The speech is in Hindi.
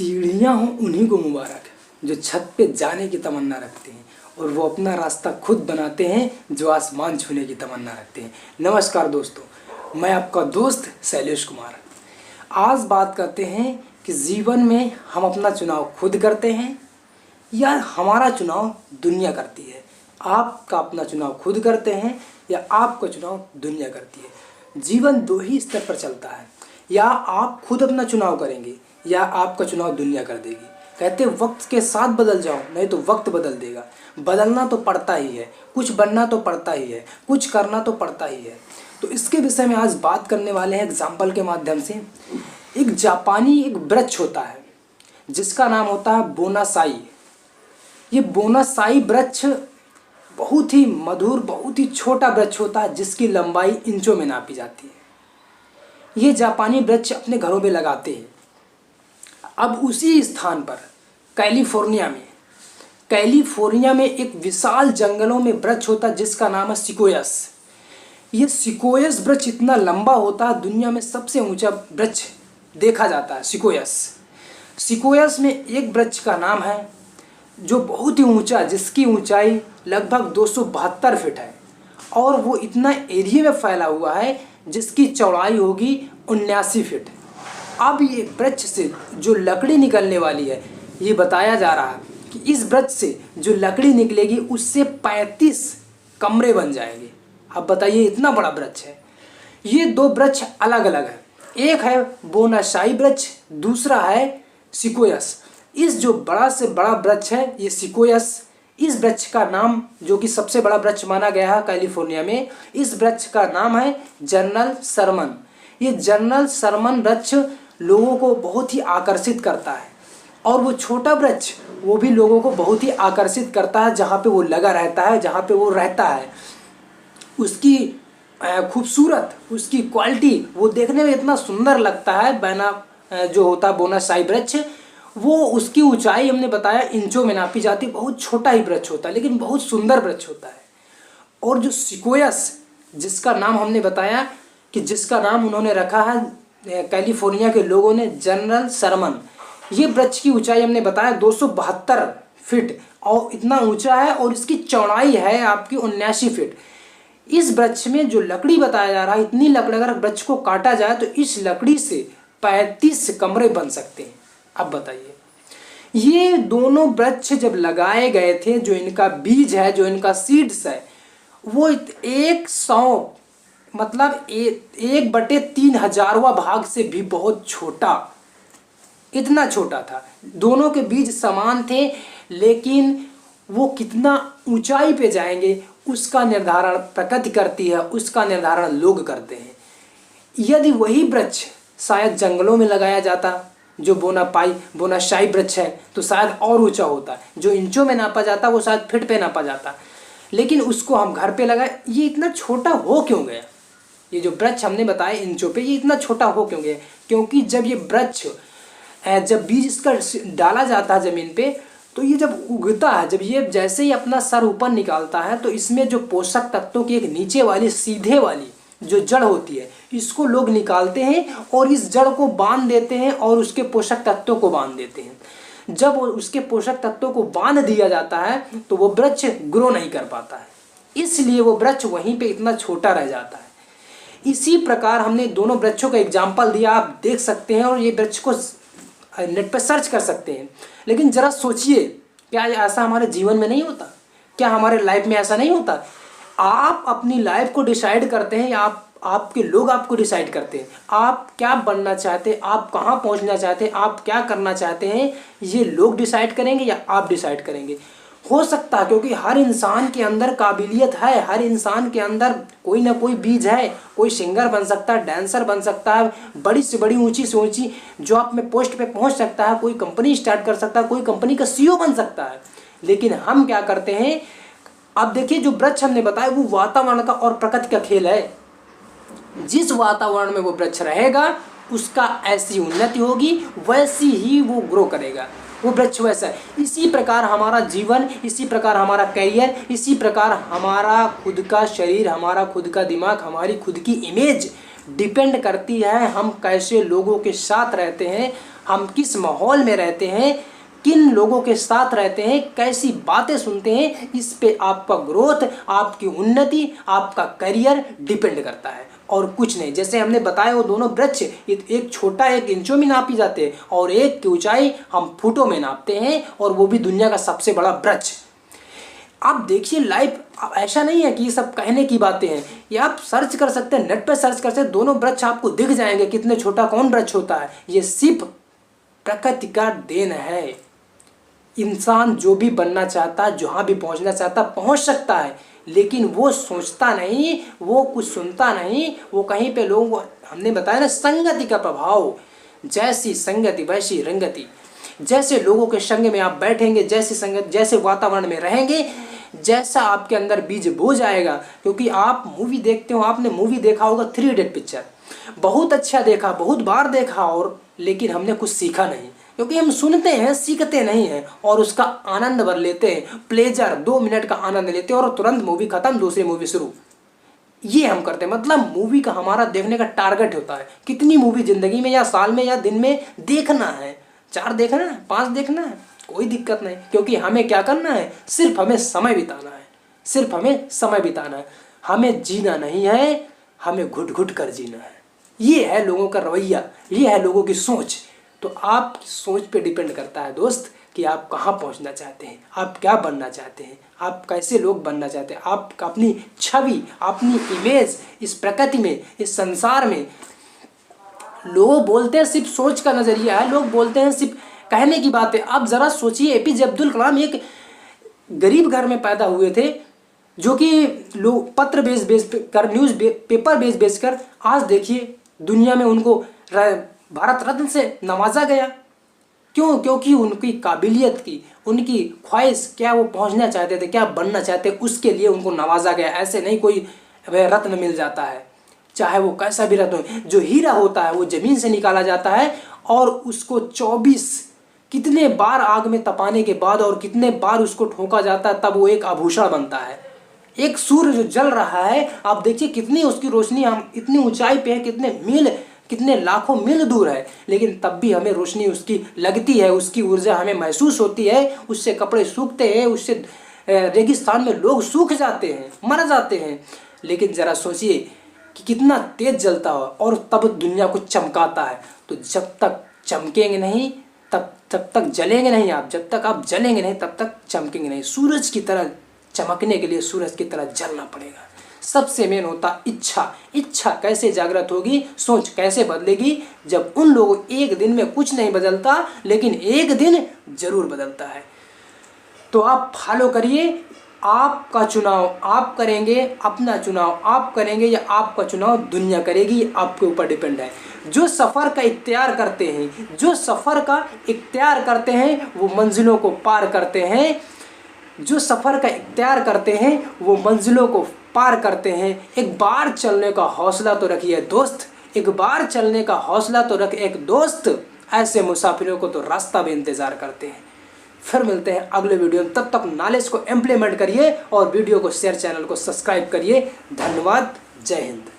सीढ़ियाँ हों उन्हीं को मुबारक जो छत पे जाने की तमन्ना रखते हैं और वो अपना रास्ता खुद बनाते हैं जो आसमान छूने की तमन्ना रखते हैं। नमस्कार दोस्तों, मैं आपका दोस्त शैलेश कुमार। आज बात करते हैं कि जीवन में हम अपना चुनाव खुद करते हैं या हमारा चुनाव दुनिया करती है। आपका अपना चुनाव खुद करते हैं या आपका चुनाव दुनिया करती है। जीवन दो ही स्तर पर चलता है, या आप खुद अपना चुनाव करेंगे या आपका चुनाव दुनिया कर देगी। कहते वक्त के साथ बदल जाओ, नहीं तो वक्त बदल देगा। बदलना तो पड़ता ही है, कुछ बनना तो पड़ता ही है, कुछ करना तो पड़ता ही है। तो इसके विषय में आज बात करने वाले हैं एग्जाम्पल के माध्यम से। एक जापानी एक वृक्ष होता है जिसका नाम होता है बोनासाई। ये बोनासाई वृक्ष बहुत ही मधुर, बहुत ही छोटा वृक्ष होता है जिसकी लंबाई इंचों में नापी जाती है। ये जापानी वृक्ष अपने घरों में लगाते हैं। अब उसी स्थान पर कैलिफोर्निया में एक विशाल जंगलों में वृक्ष होता है जिसका नाम है सिकोयस। ये सिकोयस वृक्ष इतना लंबा होता है, दुनिया में सबसे ऊंचा वृक्ष देखा जाता है सिकोयस में एक वृक्ष का नाम है जो बहुत ही ऊंचा, जिसकी ऊंचाई लगभग 272 फीट है और वो इतना एरिया में फैला हुआ है जिसकी चौड़ाई होगी 79 फीट। अब ये वृक्ष से जो लकड़ी निकलने वाली है, ये बताया जा रहा है कि इस वृक्ष से जो लकड़ी निकलेगी उससे 35 कमरे बन जाएंगे। अब बताइए, इतना बड़ा वृक्ष है। ये दो वृक्ष अलग अलग है, एक है बोनासाई वृक्ष, दूसरा है सिकोयस। इस जो बड़ा से बड़ा वृक्ष है ये सिकोयस, इस वृक्ष का नाम, जो कि सबसे बड़ा वृक्ष माना गया है कैलिफोर्निया में, इस वृक्ष का नाम है जनरल सरमन। ये जनरल सरमन वृक्ष लोगों को बहुत ही आकर्षित करता है और वो छोटा वृक्ष वो भी लोगों को बहुत ही आकर्षित करता है। जहाँ पे वो लगा रहता है, जहाँ पे वो रहता है, उसकी खूबसूरत, उसकी क्वालिटी, वो देखने में इतना सुंदर लगता है। जो होता है बोनासाई वृक्ष, वो उसकी ऊंचाई हमने बताया इंचों में नापी जाती, बहुत छोटा ही वृक्ष होता है लेकिन बहुत सुंदर वृक्ष होता है। और जो सिकोयस, जिसका नाम हमने बताया कि जिसका नाम उन्होंने रखा है कैलिफोर्निया के लोगों ने जनरल सरमन, ये वृक्ष की ऊंचाई हमने बताया 272 फीट और इतना ऊंचा है और इसकी चौड़ाई है आपकी 79 फीट। इस वृक्ष में जो लकड़ी बताया जा रहा है, इतनी लकड़ी अगर वृक्ष को काटा जाए तो इस लकड़ी से 35 कमरे बन सकते हैं। अब बताइए, ये दोनों वृक्ष जब लगाए गए थे, जो इनका बीज है, जो इनका सीड्स है, वो 100 मतलब 1/3000वां भाग से भी बहुत छोटा, इतना छोटा था। दोनों के बीज समान थे लेकिन वो कितना ऊंचाई पे जाएंगे उसका निर्धारण प्रकृति करती है, उसका निर्धारण लोग करते हैं। यदि वही वृक्ष शायद जंगलों में लगाया जाता, जो बोनासाई वृक्ष है, तो शायद और ऊंचा होता। जो इंचों में नापा जाता वो शायद फीट पे नापा जाता, लेकिन उसको हम घर पे लगाए। ये इतना छोटा हो क्यों गया? ये जो वृक्ष हमने बताया इंचों पे, ये इतना छोटा हो क्यों गया? क्योंकि जब ये वृक्ष, जब बीज इसका डाला जाता है ज़मीन पे, तो ये जब उगता है, जब ये जैसे ही अपना सर ऊपर निकालता है, तो इसमें जो पोषक तत्वों की एक नीचे वाली सीधे वाली जो जड़ होती है, इसको लोग निकालते हैं और इस जड़ को बांध देते हैं और उसके पोषक तत्वों को बांध देते हैं। जब उसके पोषक तत्वों को बांध दिया जाता है तो वो वृक्ष ग्रो नहीं कर पाता है, इसलिए वो वृक्ष वहीं पे इतना छोटा रह जाता है। इसी प्रकार हमने दोनों वृक्षों का एग्जाम्पल दिया, आप देख सकते हैं और ये वृक्ष को नेट पर सर्च कर सकते हैं। लेकिन ज़रा सोचिए, क्या ऐसा हमारे जीवन में नहीं होता? क्या हमारे लाइफ में ऐसा नहीं होता? आप अपनी लाइफ को डिसाइड करते हैं या आपके लोग आपको डिसाइड करते हैं? आप क्या बनना चाहते हैं, आप कहाँ पहुँचना चाहते हैं, आप क्या करना चाहते हैं, ये लोग डिसाइड करेंगे या आप डिसाइड करेंगे? हो सकता है, क्योंकि हर इंसान के अंदर काबिलियत है, हर इंसान के अंदर कोई ना कोई बीज है। कोई सिंगर बन सकता है, डांसर बन सकता है, बड़ी से बड़ी, ऊंची से ऊंची जॉब में पोस्ट पे पहुंच सकता है, कोई कंपनी स्टार्ट कर सकता है, कोई कंपनी का सीईओ बन सकता है। लेकिन हम क्या करते हैं? अब देखिए, जो वृक्ष हमने बताया वो वातावरण का और प्रकृति का खेल है। जिस वातावरण में वो वृक्ष रहेगा उसका ऐसी उन्नति होगी, वैसी ही वो ग्रो करेगा, वो वृक्ष वैसा है। इसी प्रकार हमारा जीवन, इसी प्रकार हमारा करियर, इसी प्रकार हमारा खुद का शरीर, हमारा खुद का दिमाग, हमारी खुद की इमेज डिपेंड करती है हम कैसे लोगों के साथ रहते हैं, हम किस माहौल में रहते हैं, किन लोगों के साथ रहते हैं, कैसी बातें सुनते हैं, इस पे आपका ग्रोथ, आपकी उन्नति, आपका करियर डिपेंड करता है और कुछ नहीं। जैसे हमने बताया वो दोनों वृक्ष, एक छोटा 1 इंचों में नापी जाते हैं और एक की ऊंचाई हम फुटों में नापते हैं, और वो भी दुनिया का सबसे बड़ा वृक्ष। आप देखिए लाइफ ऐसा नहीं है कि ये सब कहने की बातें हैं, ये आप सर्च कर सकते हैं, नेट पर सर्च कर सकते हैं, दोनों वृक्ष आपको दिख जाएंगे कितने छोटा कौन वृक्ष होता है। ये सिर्फ प्रकृति का देन है। इंसान जो भी बनना चाहता है, जहाँ भी पहुँचना चाहता पहुँच सकता है, लेकिन वो सोचता नहीं, वो कुछ सुनता नहीं, वो कहीं पे लोगों को, हमने बताया ना संगति का प्रभाव, जैसी संगति वैसी रंगति। जैसे लोगों के संग में आप बैठेंगे, जैसी संगत, जैसे वातावरण में रहेंगे, जैसा आपके अंदर बीज बो जाएगा। क्योंकि आप मूवी देखते हो, आपने मूवी देखा होगा 3 इडियट पिक्चर, बहुत अच्छा देखा, बहुत बार देखा, और लेकिन हमने कुछ सीखा नहीं, क्योंकि हम सुनते हैं सीखते नहीं हैं और उसका आनंद भर लेते हैं, प्लेजर 2 मिनट का आनंद लेते हैं और तुरंत मूवी खत्म, दूसरी मूवी शुरू। ये हम करते हैं। मतलब मूवी का हमारा देखने का टारगेट होता है, कितनी मूवी जिंदगी में या साल में या दिन में देखना है, 4 देखना है, 5 देखना है, कोई दिक्कत नहीं। क्योंकि हमें क्या करना है, सिर्फ हमें समय बिताना है, सिर्फ हमें समय बिताना है, हमें जीना नहीं है, हमें घुट घुट कर जीना है। ये है लोगों का रवैया, ये है लोगों की सोच। तो आपकी सोच पे डिपेंड करता है दोस्त कि आप कहाँ पहुँचना चाहते हैं, आप क्या बनना चाहते हैं, आप कैसे लोग बनना चाहते हैं, आप अपनी छवि, अपनी इमेज इस प्रकृति में, इस संसार में। लोग बोलते हैं सिर्फ सोच का नज़रिया है, लोग बोलते हैं सिर्फ कहने की बातें। आप ज़रा सोचिए, APJ अब्दुल कलाम एक गरीब घर में पैदा हुए थे, जो कि लोग पत्र बेच कर, न्यूज़ पेपर बेच कर, आज देखिए दुनिया में उनको भारत रत्न से नवाजा गया। क्यों? क्योंकि उनकी काबिलियत की, उनकी ख्वाहिश, क्या वो पहुंचना चाहते थे, क्या बनना चाहते, उसके लिए उनको नवाजा गया। ऐसे नहीं कोई रत्न मिल जाता है, चाहे वो कैसा भी रत्न हो। जो हीरा होता है वो ज़मीन से निकाला जाता है और उसको 24 कितने बार आग में तपाने के बाद और कितने बार उसको ठोका जाता है, तब वो एक आभूषण बनता है। एक सूर्य जो जल रहा है, आप देखिए कितनी उसकी रोशनी, हम इतनी ऊंचाई पे है, कितने लाखों मील दूर है, लेकिन तब भी हमें रोशनी उसकी लगती है, उसकी ऊर्जा हमें महसूस होती है। उससे कपड़े सूखते हैं, उससे रेगिस्तान में लोग सूख जाते हैं, मर जाते हैं, लेकिन ज़रा सोचिए कि कितना तेज जलता हो और तब दुनिया को चमकाता है। तो जब तक चमकेंगे नहीं तब तक जलेंगे नहीं आप, जब तक आप जलेंगे नहीं तब तक चमकेंगे नहीं। सूरज की तरह चमकने के लिए सूरज की तरह जलना पड़ेगा। सबसे मेन होता इच्छा कैसे जागृत होगी, सोच कैसे बदलेगी, जब उन लोगों, एक दिन में कुछ नहीं बदलता लेकिन एक दिन जरूर बदलता है। तो आप फॉलो करिए, आपका चुनाव आप करेंगे, अपना चुनाव आप करेंगे या आपका चुनाव दुनिया करेगी, आपके ऊपर डिपेंड है। जो सफ़र का इख्तियार करते हैं, जो सफ़र का इख्तियार करते हैं वो मंजिलों को पार करते हैं, जो सफ़र का इख्तियार करते हैं वो मंजिलों को पार करते हैं। एक बार चलने का हौसला तो रखिए दोस्त, एक बार चलने का हौसला तो रख एक दोस्त, ऐसे मुसाफिरों को तो रास्ता भी इंतज़ार करते हैं। फिर मिलते हैं अगले वीडियो में, तब तक नॉलेज को इम्प्लीमेंट करिए और वीडियो को शेयर, चैनल को सब्सक्राइब करिए। धन्यवाद, जय हिंद।